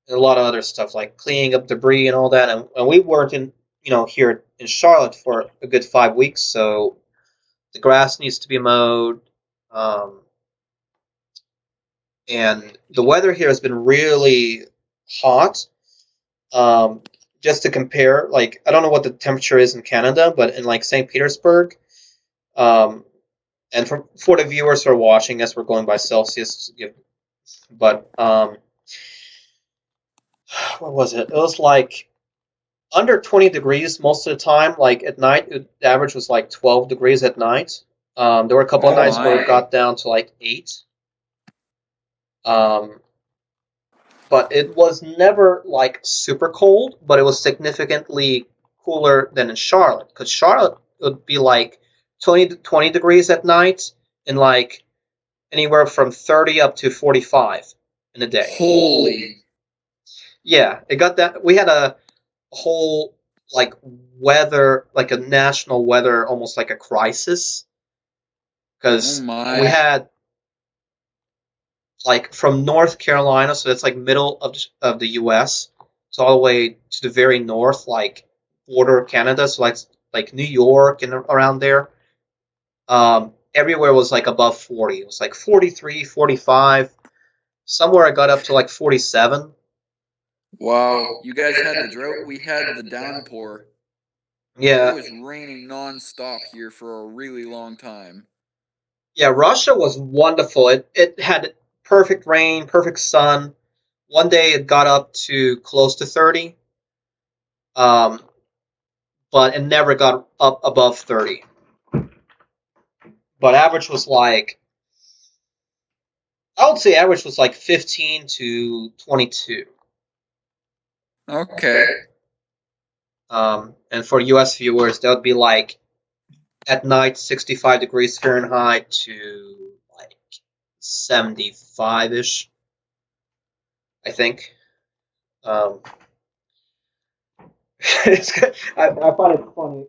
and a lot of other stuff like cleaning up debris and all that. And we weren't in here in Charlotte for a good 5 weeks, so the grass needs to be mowed. Um, and the weather here has been really hot. Um, just to compare, like I don't know what the temperature is in Canada, but in like St. Petersburg, um, and for the viewers who are watching us, we're going by Celsius. But what was it? It was like under 20 degrees most of the time. Like at night, the average was like 12 degrees at night. There were a couple of Oh nights where my. it got down to like 8. Um, but it was never like super cold, but it was significantly cooler than in Charlotte. Because Charlotte would be like 20 degrees at night and like anywhere from 30 up to 45 in a day. Holy. Yeah, it got that. We had a whole like weather, like a national weather, almost like a crisis, Oh because we my. had like from North Carolina, so that's like middle of the U.S. So all the way to the very north, like border Canada, so like New York and around there. Everywhere was like above 40. It was like 43, 45. Somewhere I got up to like 47. Wow. You guys had the drought. We had the downpour. It Yeah, was raining nonstop here for a really long time. yeah. Russia was wonderful. It had perfect rain, perfect sun. One day it got up to close to 30, um, but it never got up above 30. But average was like I would say average was like 15 to 22. Okay. And for US viewers, that would be like at night 65 degrees Fahrenheit to like 75 ish, I think. Um, it's good. I find it funny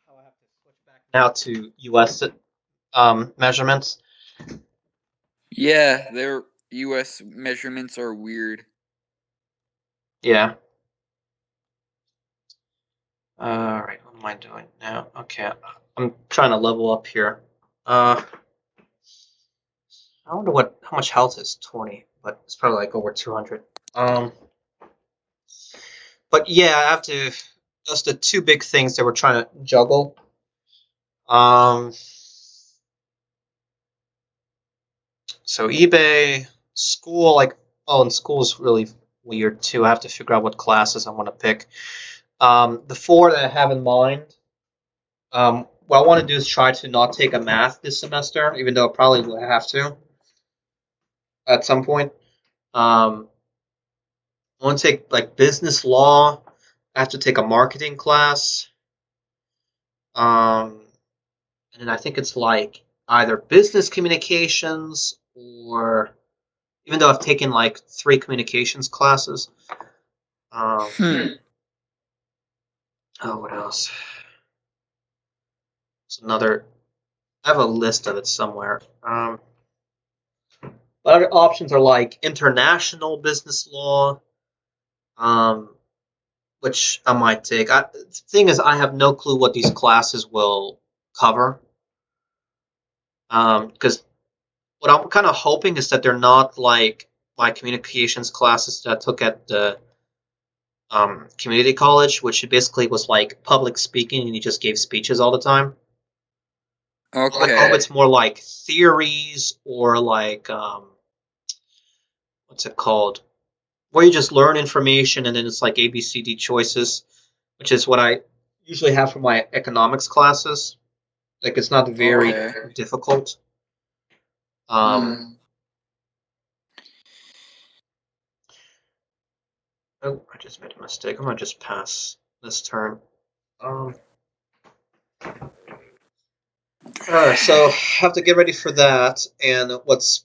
how I have to switch back now to US measurements. Yeah, their US measurements are weird. Yeah. All right. What am I doing now? Okay. I'm trying to level up here. I wonder how much health is 20, but it's probably like over 200. Um, but yeah, I have to. That's the two big things that we're trying to juggle. Um, so eBay, school, like and school is really weird too. I have to figure out what classes I want to pick. The four that I have in mind. What I want to do is try to not take a math this semester, even though I probably will have to at some point. Um, I want to take like business law. I have to take a marketing class. Um, and then I think it's like either business communications or even though I've taken like three communications classes. Um, Hmm. oh, what else? It's another. I have a list of it somewhere. But other options are like international business law, um, which I might take. The thing is, I have no clue what these classes will cover. Because what I'm kind of hoping is that they're not like my communications classes that I took at the community college, which basically was like public speaking and you just gave speeches all the time. I hope Okay. it's more like theories or like what's it called? Where you just learn information and then it's like ABCD choices, which is what I usually have for my economics classes. Like it's not very Okay. difficult. Hmm. Um, oh, I just made a mistake. I'm gonna just pass this turn. Um, so have to get ready for that. And what's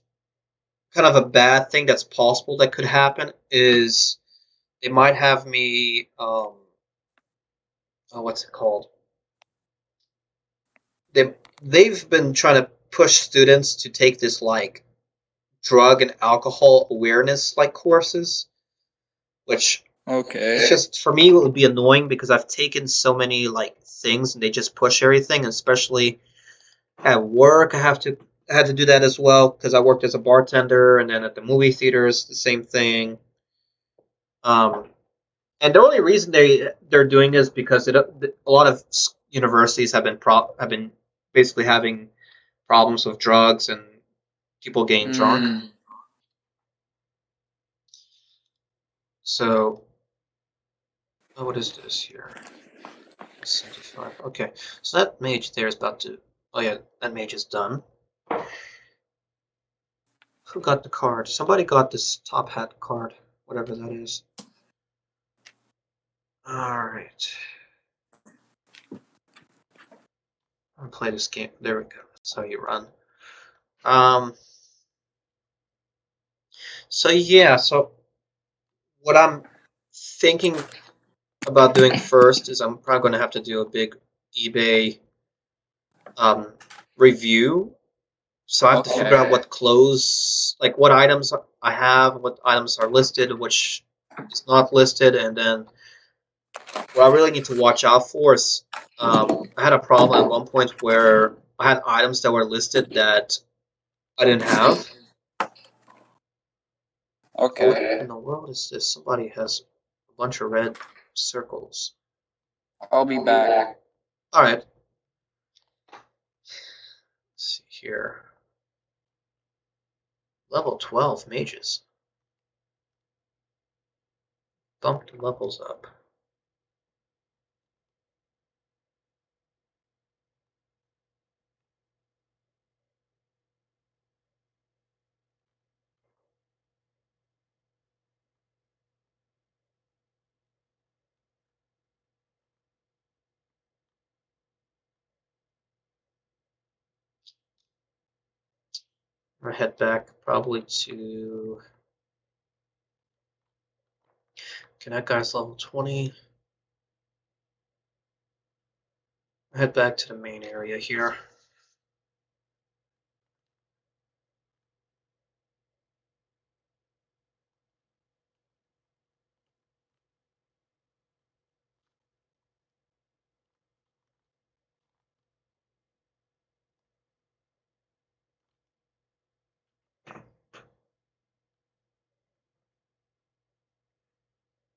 kind of a bad thing that's possible that could happen is they might have me. Oh, what's it called? They've been trying to push students to take this like drug and alcohol awareness like courses, which it's Okay. just for me it would be annoying because I've taken so many like things and they just push everything, especially at work. I had to do that as well because I worked as a bartender and then at the movie theaters the same thing. Um, and the only reason they're doing this because a lot of universities have been basically having problems with drugs and people getting drunk. Hmm. So oh, what is this here? 75. Okay, so that mage there is about to. Oh yeah, that mage is done. Who got the card? Somebody got this top hat card, whatever that is. All right. I'm gonna play this game. There we go. That's how you run. Um. So yeah. So what I'm thinking about doing first is I'm probably going to have to do a big eBay um, review. So I have to figure out Okay. what clothes, like what items I have, what items are listed, which is not listed, and then what I really need to watch out for is I had a problem at one point where I had items that were listed that I didn't have. What Okay. in the world is this? Somebody has a bunch of red circles. I'll be back. All right. Let's see here. Level 12 mages. Bumped levels up. I'm gonna head back probably to. Okay, that guy's level 20. Head back to the main area here.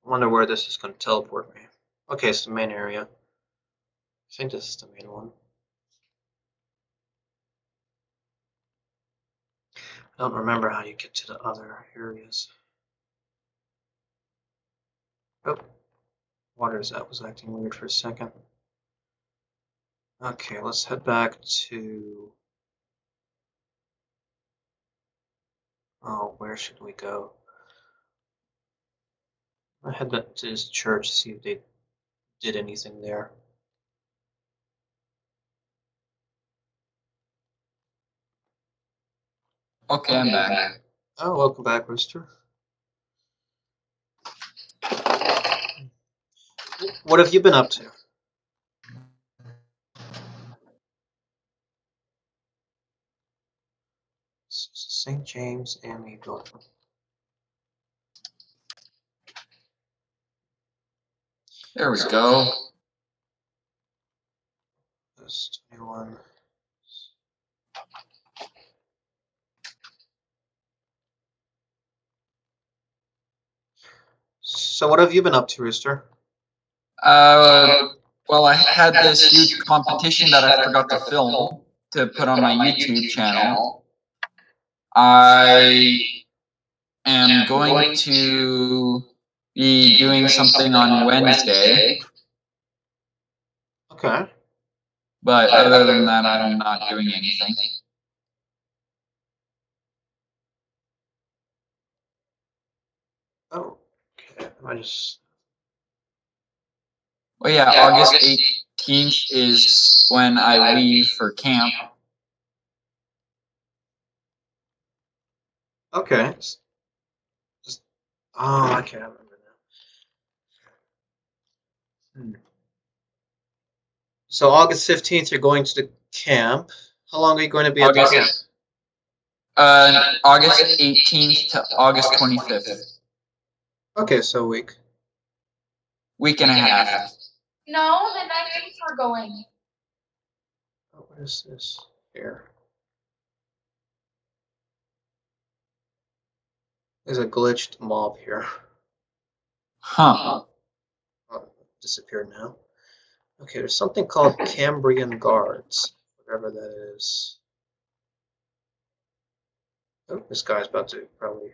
I wonder where this is going to teleport me. Okay, it's the main area. I think this is the main one. I don't remember how you get to the other areas. Oh, water that was acting weird for a second. Okay, let's head back to. Oh, where should we go? I head back to this church to see if they did anything there. Okay, I'm back. Oh, welcome back, Rooster. What have you been up to? St. James and the Dortmund. There we go. This 21. So what have you been up to, Rooster? Well, I had this huge competition that I forgot to film to put on my YouTube channel. I am going to be doing something on Wednesday, Okay. but other than that, I'm not doing anything. Oh, okay. I just. Well, yeah, August 18th is when I leave for camp. Okay. Oh, okay, I remember now. So August 15th, you're going to the camp. How long are you going to be at the camp? August 18th to August 25th. Okay, so a week. Week and a half. No, the 19th we're going. Oh, what is this here? There's a glitched mob here. Huh. Oh, disappeared now. Okay, there's something called Cambrian Guards, whatever that is. Oh, this guy's about to probably.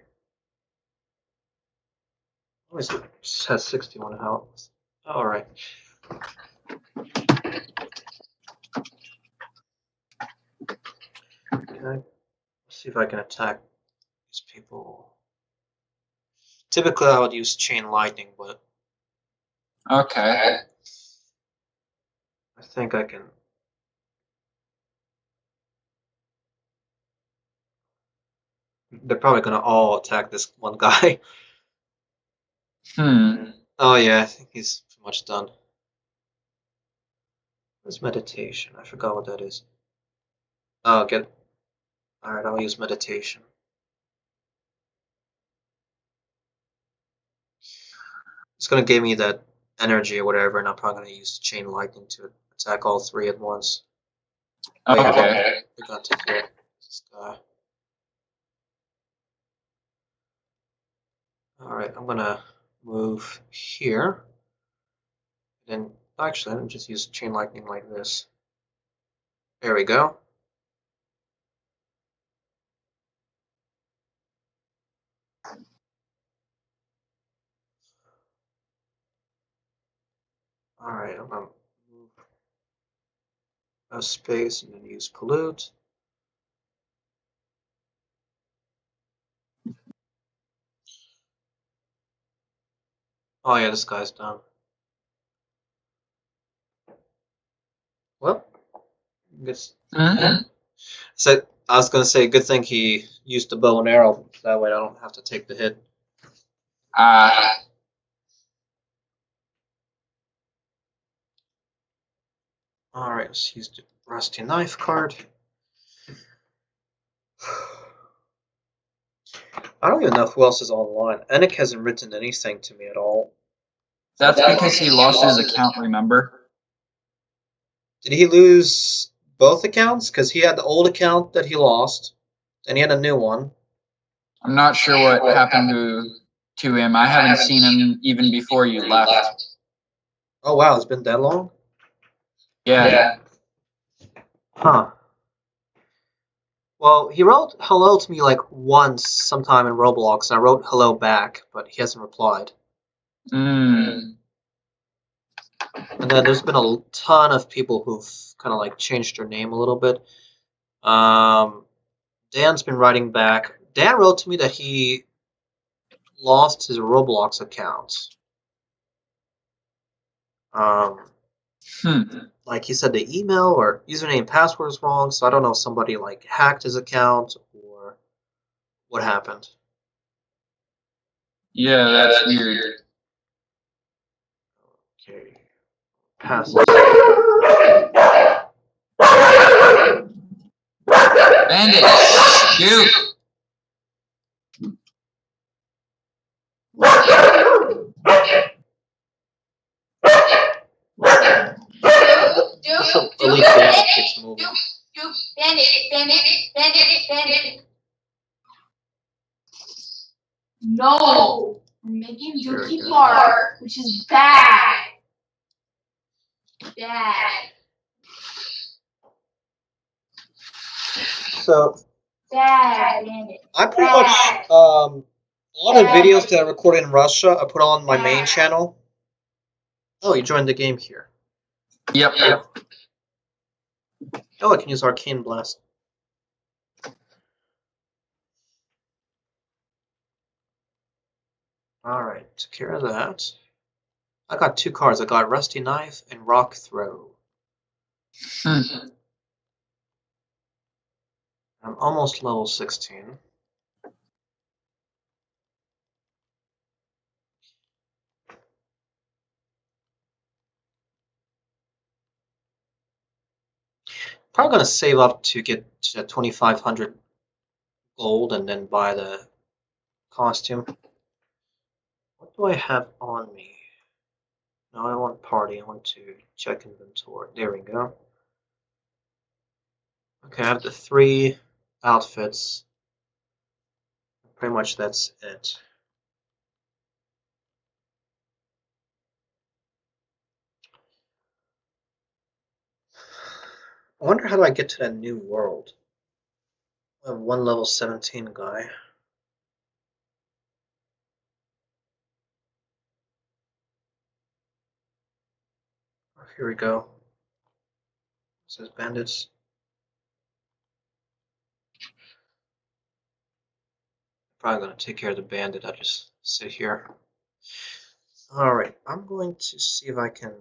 Oh, he just has 61 health. All right. Okay. Let's see if I can attack these people. Typically, I would use chain lightning, but Okay. I think I can. They're probably gonna all attack this one guy. Oh yeah, I think he's pretty much done. What's meditation? I forgot what that is. Oh, get. All right, I'll use meditation. It's gonna give me that energy or whatever, and I'm probably gonna use chain lightning to attack all three at once. Okay. We're gonna take care of this guy. All right, I'm gonna move here. Then actually, let me just use chain lightning like this. There we go. All right, I'm gonna move a space and then use pollute. Oh yeah, this guy's done. Well, I guess. So I was gonna say, good thing he used the bow and arrow. That way I don't have to take the hit. Alright, let's use the rusty knife card. I don't even know who else is online. Anik hasn't written anything to me at all. That's because he lost his account, remember? Did he lose both accounts? Because he had the old account that he lost, and he had a new one. I'm not sure what happened to him. I haven't seen him even before you left. Oh wow, it's been that long? Yeah. Huh. Well, he wrote hello to me like once sometime in Roblox, and I wrote hello back, but he hasn't replied. Mm. And then there's been a ton of people who've kind of like changed their name a little bit. Dan's been writing back. Dan wrote to me that he lost his Roblox account. Like he said the email or username and password is wrong, so I don't know if somebody like hacked his account or what happened. Yeah, that's weird. Okay. Pass this. Bandit! Shoot! So at least Bandit keeps moving. Bandit. No! We're making Dookie bark, which is bad. Bad. So Bad, Bandit. I pretty much a lot of videos that I recorded in Russia I put on my main channel. Oh, you joined the game here. Yep. Oh, I can use Arcane Blast. Alright, took care of that. I got 2 cards. I got Rusty Knife and Rock Throw. I'm almost level 16. Probably gonna save up to get to 2,500 gold and then buy the costume. What do I have on me? No, I want party. I want to check inventory. There we go. Okay, I have the 3 outfits. Pretty much that's it. I wonder how do I get to that new world? I have 1 level 17 guy. Oh, here we go. It says bandits. Probably gonna take care of the bandit. I'll just sit here. Alright, I'm going to see if I can.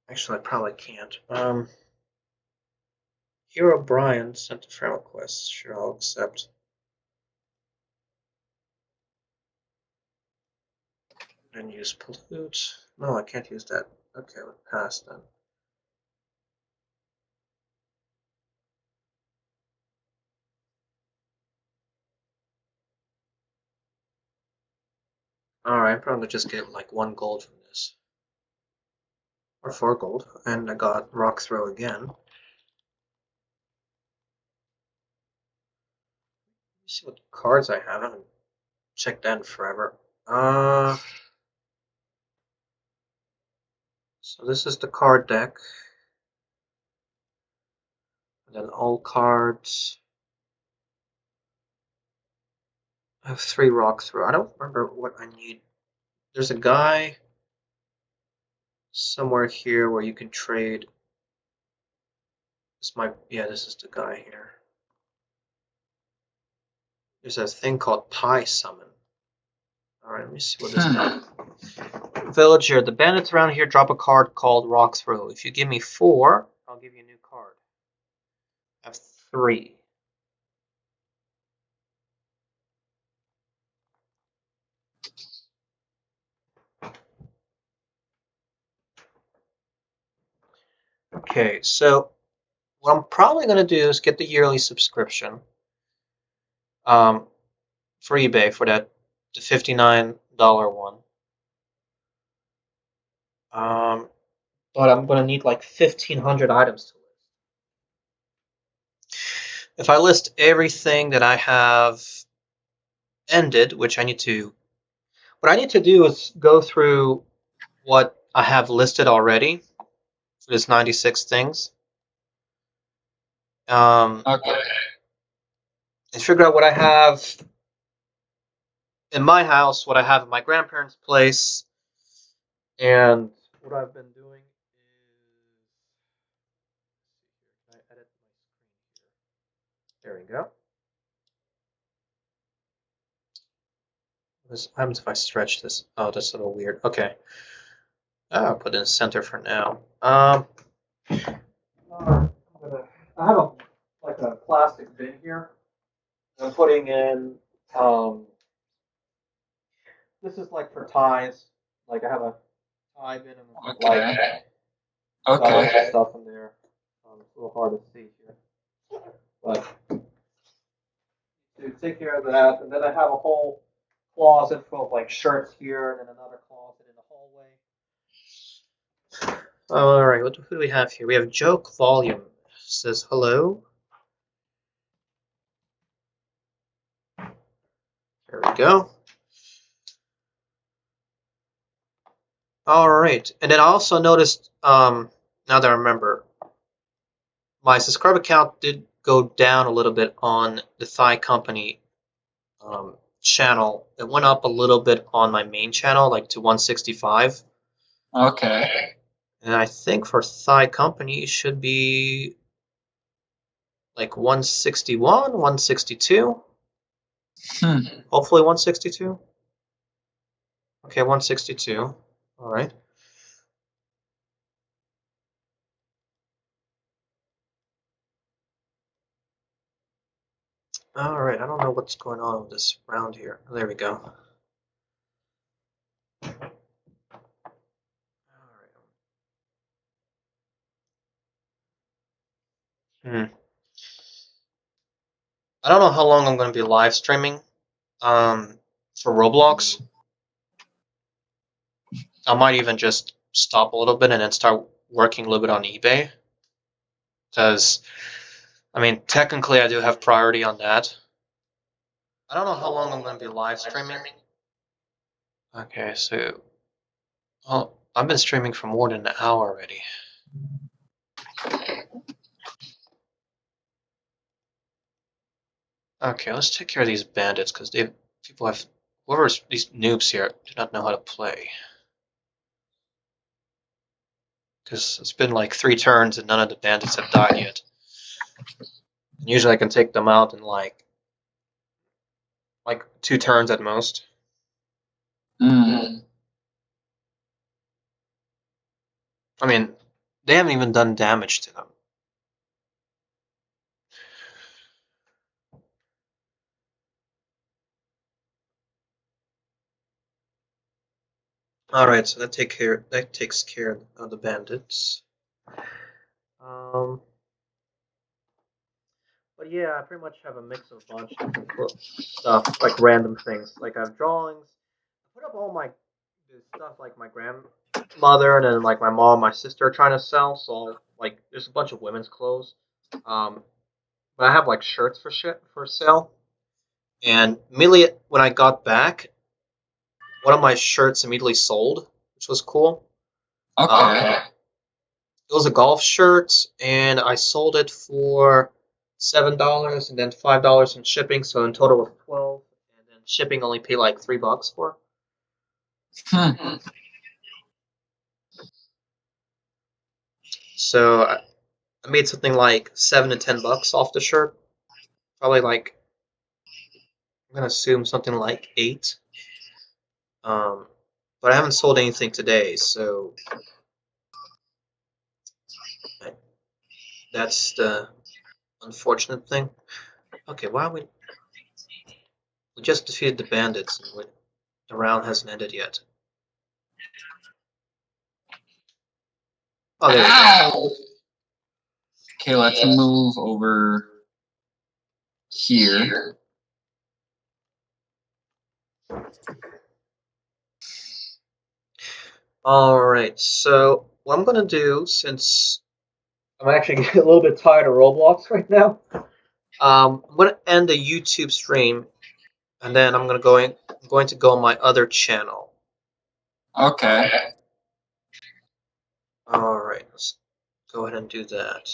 Actually, I probably can't. Hero Brian sent a friend request. Sure, I'll accept. And use pollute. No, I can't use that. Okay, we'll pass then. Alright, probably just get like 1 gold from this. Or 4 gold. And I got Rock Throw again. Let me see what cards I have. I haven't checked that in forever. So this is the card deck. And then all cards. I have 3 Rock Throw. I don't remember what I need. There's a guy somewhere here where you can trade. This is the guy here. There's a thing called Pie Summon. Alright, let me see what this is. Villager, the bandits around here drop a card called Rock Throw. If you give me 4, I'll give you a new card. I have 3. Okay, so what I'm probably going to do is get the yearly subscription for eBay for the $59 one. But I'm going to need like 1,500 items to list. If I list everything that I have ended, which what I need to do is go through what I have listed already for this 96 things. Okay. And figure out what I have in my house, what I have in my grandparents' place, and what I've been doing is, can I edit my screen here? There we go. What happens if I stretch this? Oh, that's a little weird. Okay. I'll put it in center for now. I have a plastic bin here. I'm putting in this is like for ties. Like I have a tie bin and like stuff in there. It's a little hard to see here, but to take care of that, and then I have a whole closet full of like shirts here, and then another closet in the hallway. All right, who do we have here? We have Joke Volume says hello. There we go. All right, and then I also noticed, now that I remember, my subscriber count did go down a little bit on the ThyCompany channel. It went up a little bit on my main channel, like to 165. Okay. And I think for ThyCompany it should be like 161, 162. Hopefully 162. Okay, 162. All right. All right, I don't know what's going on with this round here. There we go. All right. I don't know how long I'm going to be live streaming for Roblox. I might even just stop a little bit and then start working a little bit on eBay. Because, I mean, technically I do have priority on that. I don't know how long I'm going to be live streaming. Okay, so I've been streaming for more than an hour already. Okay, let's take care of these bandits because whoever's these noobs here do not know how to play. Because it's been like 3 turns and none of the bandits have died yet. And usually I can take them out in like 2 turns at most. I mean, they haven't even done damage to them. All right, so that takes care of the bandits. But yeah, I pretty much have a mix of a bunch of different stuff, like random things. Like I have drawings. I put up all my stuff, like my grandmother and then like my mom, my sister are trying to sell. So like, there's a bunch of women's clothes. But I have like shirts for sale. And immediately when I got back, one of my shirts immediately sold, which was cool. Okay. It was a golf shirt, and I sold it for $7 and then $5 in shipping, so in total it was 12. And then shipping only paid like $3 for. So I made something like $7 to $10 off the shirt. Probably like, I'm gonna assume something like 8. But I haven't sold anything today, so that's the unfortunate thing. Okay, why we just defeated the bandits and the round hasn't ended yet. Oh, there we go. Okay, let's move over here. Alright, so what I'm gonna do, since I'm actually getting a little bit tired of Roblox right now, I'm gonna end the YouTube stream, and then I'm going to go on my other channel. Okay. Alright, let's go ahead and do that.